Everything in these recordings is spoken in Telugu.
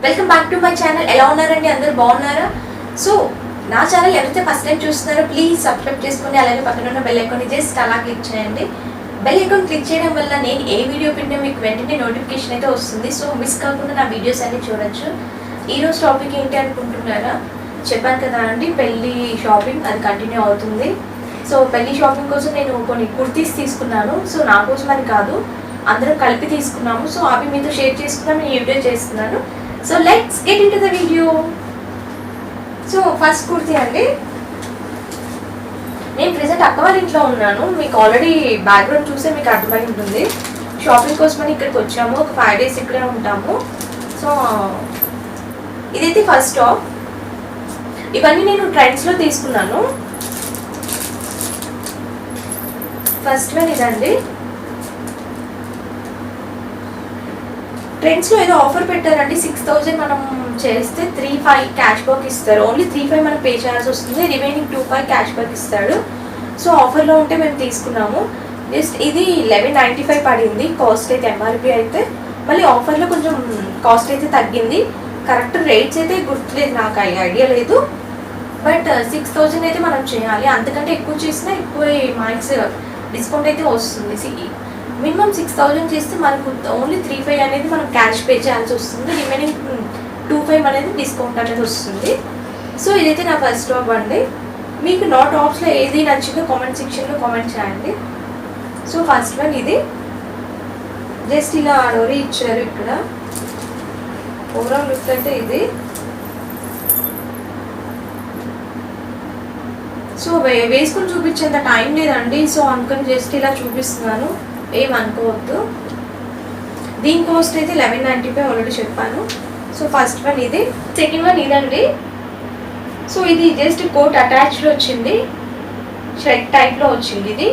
Welcome back to my channel. ఎలా ఉన్నారండి? అందరూ బాగున్నారా? సో నా ఛానల్ ఎవరైతే ఫస్ట్ టైం చూస్తున్నారో ప్లీజ్ సబ్స్క్రైబ్ చేసుకోండి. అలాగే పక్కన ఉన్న బెల్ ఐకాన్ జస్ట్ అలా క్లిక్ చేయండి. బెల్ ఐకాన్ క్లిక్ చేయడం వల్ల నేను ఏ వీడియో పెట్టినా మీకు వెంటనే నోటిఫికేషన్ అయితే వస్తుంది. సో మిస్ కాకుండా నా వీడియోస్ అన్ని చూడొచ్చు. ఈరోజు టాపిక్ ఏంటి అనుకుంటున్నారా? చెప్పాను కదా అండి, పెళ్ళి షాపింగ్ అది కంటిన్యూ అవుతుంది. సో పెళ్ళి షాపింగ్ కోసం నేను కొన్ని కుర్తీస్ తీసుకున్నాను. సో నా కోసం అని కాదు, అందరం కలిపి తీసుకున్నాము. సో అవి మీతో షేర్ చేసుకున్నాను, నేను వీడియో చేస్తున్నాను. So let's get in to the video. So first kurti అండి, నేను ప్రెసెంట్ అక్క వాళ్ళ ఇంట్లో ఉన్నాను. మీకు ఆల్రెడీ బ్యాక్గ్రౌండ్ చూస్తే మీకు అర్థమై ఉంటుంది. షాపింగ్ కోసమని ఇక్కడికి వచ్చాము, ఒక 5 days ఇక్కడే ఉంటాము. సో ఇదైతే ఫస్ట్ టాప్. ఇవన్నీ నేను ట్రెండ్స్లో తీసుకున్నాను. ఫస్ట్ వన్ ఇదండి, ట్రెండ్స్లో ఏదో ఆఫర్ పెట్టారండి. 6,000 మనం చేస్తే 3,500 క్యాష్ బ్యాక్ ఇస్తారు. ఓన్లీ 3,500 మనం పే చేయాల్సి వస్తుంది, రిమైనింగ్ 2,500 క్యాష్ బ్యాక్ ఇస్తాడు. సో ఆఫర్లో ఉంటే మేము తీసుకున్నాము. జస్ట్ ఇది 1195 పడింది కాస్ట్ అయితే, ఎంఆర్పి అయితే. మళ్ళీ ఆఫర్లో కొంచెం కాస్ట్ అయితే తగ్గింది. కరెక్ట్ రేట్స్ అయితే గుర్తులేదు, నాకు ఐడియా లేదు. బట్ 6,000 అయితే మనం చేయాలి. అంతకంటే ఎక్కువ చేసినా ఎక్కువ మార్క్స్ డిస్కౌంట్ అయితే వస్తుంది. మినిమం 6,000 చేస్తే మనకు ఓన్లీ 3,500 అనేది మనం క్యాష్ పే చేయాల్సి వస్తుంది, రిమైనింగ్ 2,500 అనేది డిస్కౌంట్ అనేది వస్తుంది. సో ఇదైతే నా ఫస్ట్ టాప్ అండి. మీకు నా టాప్స్లో ఏది నచ్చిందో కామెంట్ సెక్షన్లో కామెంట్ చేయండి. సో ఫస్ట్ వన్ ఇది, జస్ట్ ఇలా డోరీ ఇచ్చారు ఇక్కడ. ఓవరాల్ లుక్ అయితే ఇది. సో వేసుకొని చూపించేంత టైం లేదండి, సో అనుకుని జస్ట్ ఇలా చూపిస్తున్నాను, ఏమనుకోవద్దు. దీని కాస్ట్ అయితే 1195 ఆల్రెడీ చెప్పాను. సో ఫస్ట్ వన్ ఇది. సెకండ్ వన్ ఇదండి. సో ఇది జస్ట్ కోట్ అటాచ్డ్ వచ్చింది, షర్ట్ టైప్లో వచ్చింది.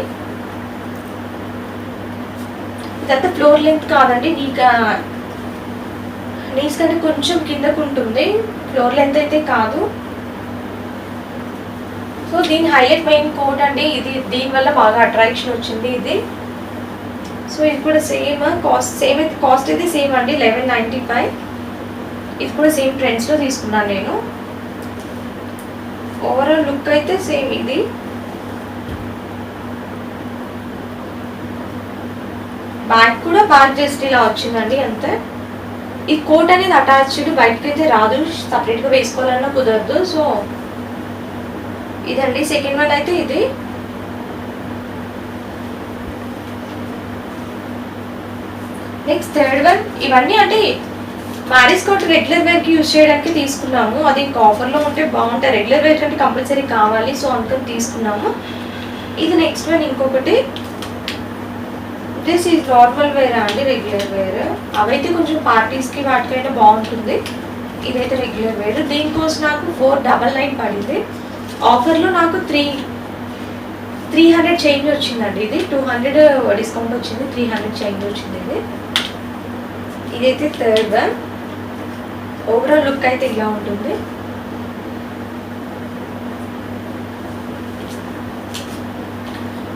ఇదంతా ఫ్లోర్ లెంత్ కాదండి, నీస్ కంటే కొంచెం కిందకు ఉంటుంది, ఫ్లోర్ లెంత్ అయితే కాదు. సో దీని హైలైట్ మెయిన్ కోట్ అండి ఇది, దీనివల్ల బాగా అట్రాక్షన్ వచ్చింది ఇది. సో ఇది కూడా సేమ్ కాస్ట్ అయితే సేమ్ అండి, 1195. ఇది కూడా సేమ్ ట్రెండ్స్లో తీసుకున్నాను నేను. ఓవరాల్ లుక్ అయితే సేమ్ ఇది. బ్యాక్ జస్ట్ ఇలా వచ్చిందండి అంతే. ఈ కోట్ అనేది అటాచ్డ్, బయటకి అయితే రాదు, సపరేట్గా వేసుకోవాలన్నా కుదరదు. సో ఇదండి సెకండ్ వన్ అయితే ఇది. Next third one. ఇవన్నీ అంటే మ్యారేజ్ కోట్ రెగ్యులర్ వేర్కి యూజ్ చేయడానికి తీసుకున్నాము. అది ఇంకా ఆఫర్లో ఉంటే బాగుంటాయి, రెగ్యులర్ వేర్ అంటే కంపల్సరీ కావాలి, సో అందుకని తీసుకున్నాము. ఇది నెక్స్ట్ వన్ ఇంకొకటి. దిస్ ఈజ్ నార్మల్ వేర్ అండి, రెగ్యులర్ వేర్. అవైతే కొంచెం పార్టీస్కి వాటికైనా బాగుంటుంది. ఇదైతే రెగ్యులర్ వేర్. దీనికోసం నాకు 499 పడింది. ఆఫర్లో నాకు 300 చేంజ్ వచ్చిందండి. ఇది 200 డిస్కౌంట్ వచ్చింది, 300 చేంజ్ వచ్చింది ఇది. ఇదైతే థర్డ్ వన్. ఓవరాల్ లుక్ అయితే ఇలా ఉంటుంది.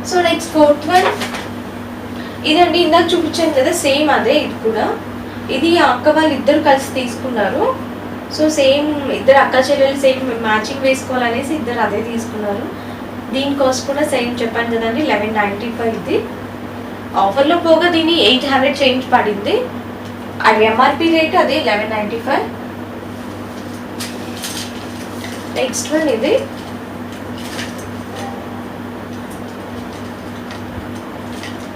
సో నెక్స్ట్ ఫోర్త్ వన్ ఇదండి. ఇందాక చూపించాను కదా సేమ్ అదే ఇది కూడా. ఇది అక్క వాళ్ళు ఇద్దరు కలిసి తీసుకున్నారు. సో సేమ్ ఇద్దరు అక్క చెల్లెలు సేమ్ మ్యాచింగ్ వేసుకోవాలనేసి ఇద్దరు అదే తీసుకున్నారు. దీని కాస్ట్ కూడా సేమ్ చెప్పాను కదండి, 1195 ఇది. ఆఫర్లో పోగా దీన్ని 800 చేంజ్ పడింది. అది ఎంఆర్పి రేట్ అది 1195. నెక్స్ట్ వన్ ఇది.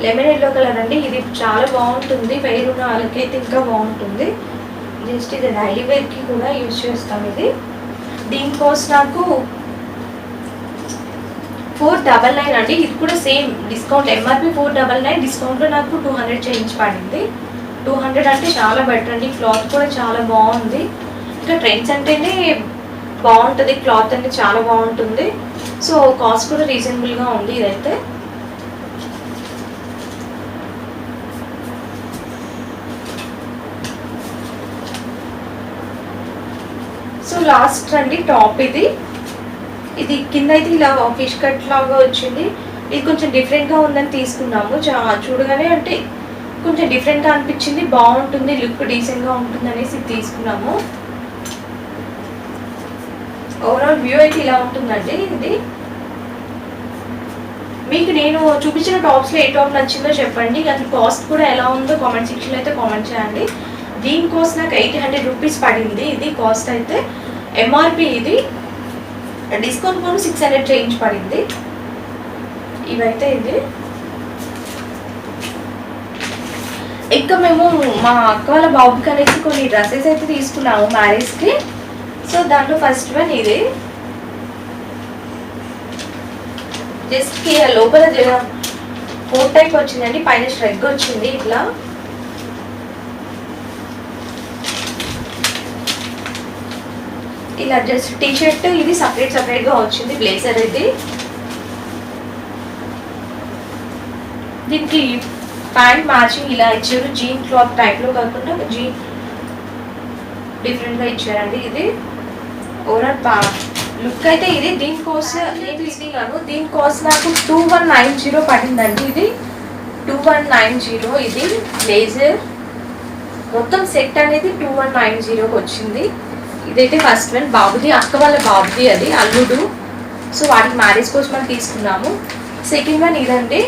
లెమన్ ఎల్లో కలర్ అండి. ఇది చాలా బాగుంటుంది, వేరు ఉన్న వాళ్ళకైతే ఇంకా బాగుంటుంది. జస్ట్ ఇది డైలీ వేర్కి కూడా యూజ్ చేస్తాం ఇది. దీని కాస్ట్ నాకు 499 అండి. ఇది కూడా సేమ్ డిస్కౌంట్, ఎంఆర్పి 499, డిస్కౌంట్లో నాకు 200 చేంజ్ పడింది. 200 అంటే చాలా బెటర్ అండి. క్లాత్ కూడా చాలా బాగుంది. ఇంకా ట్రెండ్స్ అంటేనే బాగుంటుంది, క్లాత్ అంటే చాలా బాగుంటుంది. సో కాస్ట్ కూడా రీజనబుల్గా ఉంది ఇదైతే. సో లాస్ట్ అండి టాప్ ఇది. ఇది కింద అయితే ఇలా ఫిష్ కట్ లాగా వచ్చింది. ఇది కొంచెం డిఫరెంట్గా ఉందని తీసుకున్నాము. చూడగానే అంటే కొంచెం డిఫరెంట్గా అనిపించింది, బాగుంటుంది, లుక్ డీసెంట్గా ఉంటుంది అనేసి తీసుకున్నాము. ఓవరాల్ వ్యూ అయితే ఇలా ఉంటుందండి. ఇది మీకు నేను చూపించిన టాప్స్లో ఏ టాప్ నచ్చిందో చెప్పండి. అసలు కాస్ట్ కూడా ఎలా ఉందో కామెంట్ సెక్షన్లో అయితే కామెంట్ చేయండి. దీని కాస్ట్ నాకు 800 రూపీస్ పడింది. ఇది కాస్ట్ అయితే ఎంఆర్పి, ఇది డిస్కౌంట్ కూడా 600 చేంజ్ పడింది. ఇవైతే ఇది ఇంకా మేము మా అక్క వాళ్ళ బాబుకి అనేసి కొన్ని డ్రెస్సెస్ అయితే తీసుకున్నాము మ్యారేజ్కి. సో దాంట్లో ఫస్ట్ వన్ ఇది, జస్ట్ లోపల కోట్ టైప్ వచ్చిందండి, పైన స్ట్రెగ్ వచ్చింది ఇట్లా. ఇలా జస్ట్ టీ షర్ట్ ఇది సపరేట్గా వచ్చింది. బ్లేజర్ ఇది, దీనికి ప్యాంట్ మ్యాచింగ్ ఇలా ఇచ్చారు, జీన్ క్లాత్ టైప్లో కాకుండా జీన్ డిఫరెంట్గా ఇచ్చారండి. ఇది ఓవరాల్ లుక్ అయితే ఇది. దీని కాస్ట్ దీని కాస్ట్ నాకు 2190 పడిందండి. ఇది 2190. ఇది బ్లేజర్ మొత్తం సెట్ అనేది 2190కి వచ్చింది. ఇదైతే ఫస్ట్ వన్ బాబుది, అక్క వాళ్ళ బాబుది, అది అల్లుడు. సో వాటికి మ్యారేజ్ కోసం మనం తీసుకున్నాము. సెకండ్ వన్ ఇదండి,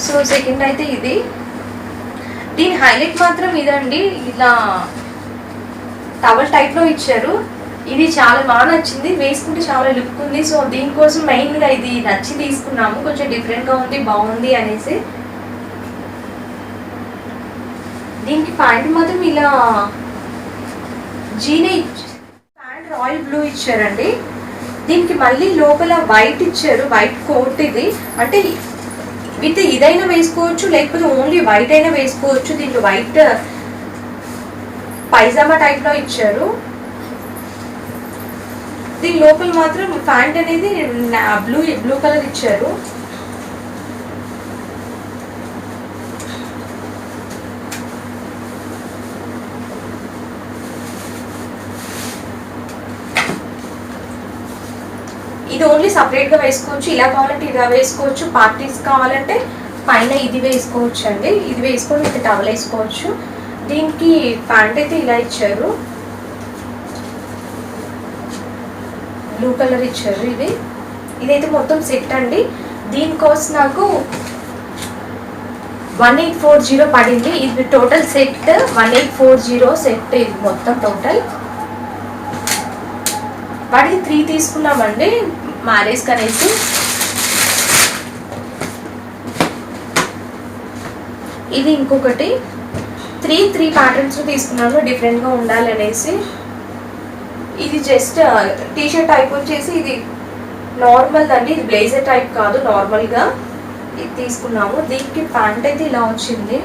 సో సెకండ్ అయితే ఇది. దీని హైలైట్ మాత్రం ఇదండి, ఇలా టవల్ టైప్లో ఇచ్చారు. ఇది చాలా బాగా నచ్చింది, వేసుకుంటే చాలా లుక్ ఉంది. సో దీనికోసం మెయిన్గా ఇది నచ్చి తీసుకున్నాము, కొంచెం డిఫరెంట్గా ఉంది, బాగుంది అనేసి. దీనికి ప్యాంట్ మాత్రం ఇలా జీనే ప్యాంట్ రాయల్ బ్లూ ఇచ్చారండి. దీనికి మళ్ళీ లోపల వైట్ ఇచ్చారు, వైట్ కోట్. ఇది అంటే విత్ ఇదైనా వేసుకోవచ్చు, లేకపోతే ఓన్లీ వైట్ అయినా వేసుకోవచ్చు. దీంట్లో వైట్ పైజామా టైప్లో ఇచ్చారు. దీని లోపల మాత్రం ప్యాంట్ అనేది బ్లూ కలర్ ఇచ్చారు. ఇది ఓన్లీ సపరేట్గా వేసుకోవచ్చు, ఇలా కావాలంటే ఇలా వేసుకోవచ్చు, పార్టీస్ కావాలంటే పైన ఇది వేసుకోవచ్చు అండి. ఇది వేసుకొని ఇది టవల్ వేసుకోవచ్చు. దీనికి ప్యాంట్ అయితే ఇలా ఇచ్చారు, బ్లూ కలర్ ఇచ్చారు. ఇదైతే మొత్తం సెట్ అండి. దీని కాస్ట్ నాకు 1840 పడింది. ఇది టోటల్ సెట్ 1840 సెట్. ఇది మొత్తం టోటల్ వాటికి 3 తీసుకున్నామండి మ్యారేజ్కి అనేసి. ఇది ఇంకొకటి 3 ప్యాటర్న్స్ తీసుకున్నాను, డిఫరెంట్గా ఉండాలి అనేసి. ఇది జస్ట్ టీ షర్ట్ టైప్ వచ్చేసి ఇది నార్మల్ అండి, ఇది బ్లేజర్ టైప్ కాదు, నార్మల్గా ఇది తీసుకున్నాము. దీనికి ప్యాంట్ అయితే ఇలా వచ్చింది.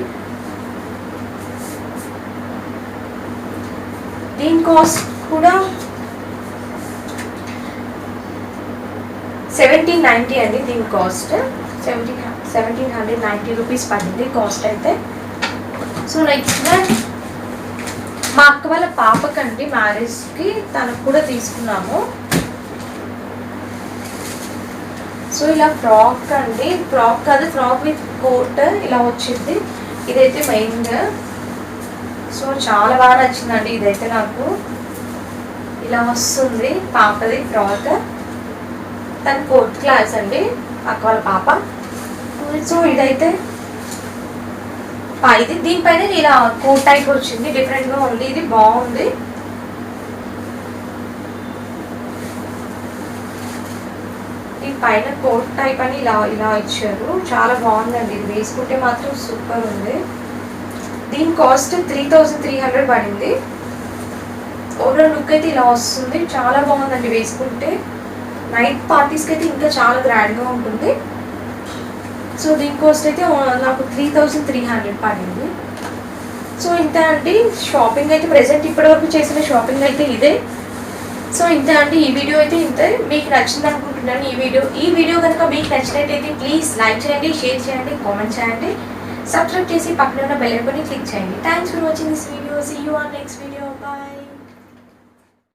దీని కాస్ట్ కూడా 1790 అండి. దీని కాస్ట్ 1790 రూపీస్ పడింది కాస్ట్ అయితే. సో నెక్స్ట్ మా అక్క వాళ్ళ పాపకండి మ్యారేజ్కి తనకు కూడా తీసుకున్నాము. సో ఇలా ఫ్రాక్ అండి, ఫ్రాక్ కాదు, ఫ్రాక్ విత్ కోట్ ఇలా వచ్చింది. ఇదైతే మెయిన్గా సో చాలా బాగా నచ్చిందండి. ఇదైతే నాకు ఇలా వస్తుంది, పాపది ఫ్రాక్. తన 4th క్లాస్ అండి అక్క వాళ్ళ పాప. సో ఇదైతే ఇది దీనిపైన ఇలా కోట్ టైప్ వచ్చింది, డిఫరెంట్గా ఉంది, ఇది బాగుంది. ఈ పైన కోట్ టైప్ అని ఇలా ఇచ్చారు, చాలా బాగుందండి. ఇది వేసుకుంటే మాత్రం సూపర్ ఉంది. దీని కాస్ట్ 3300 పడింది. ఓవరాల్ లుక్ అయితే ఇలా వస్తుంది, చాలా బాగుందండి. వేసుకుంటే నైట్ పార్టీస్కి అయితే ఇంకా చాలా గ్రాండ్గా ఉంటుంది. సో దీని కాస్ట్ అయితే నాకు 3300 పడింది. సో ఇంతే అండి షాపింగ్ అయితే. ప్రెసెంట్ ఇప్పటివరకు చేసిన షాపింగ్ అయితే ఇదే. సో ఇంతే అండి, ఈ వీడియో అయితే ఇంతే. మీకు నచ్చింది అనుకుంటున్నాను ఈ వీడియో కనుక మీకు నచ్చినట్టయితే ప్లీజ్ లైక్ చేయండి, షేర్ చేయండి, కామెంట్ చేయండి, సబ్స్క్రైబ్ చేసి పక్కన ఉన్న బెల్ ఐకాన్ని క్లిక్ చేయండి. Thanks for watching this video. See you on next video.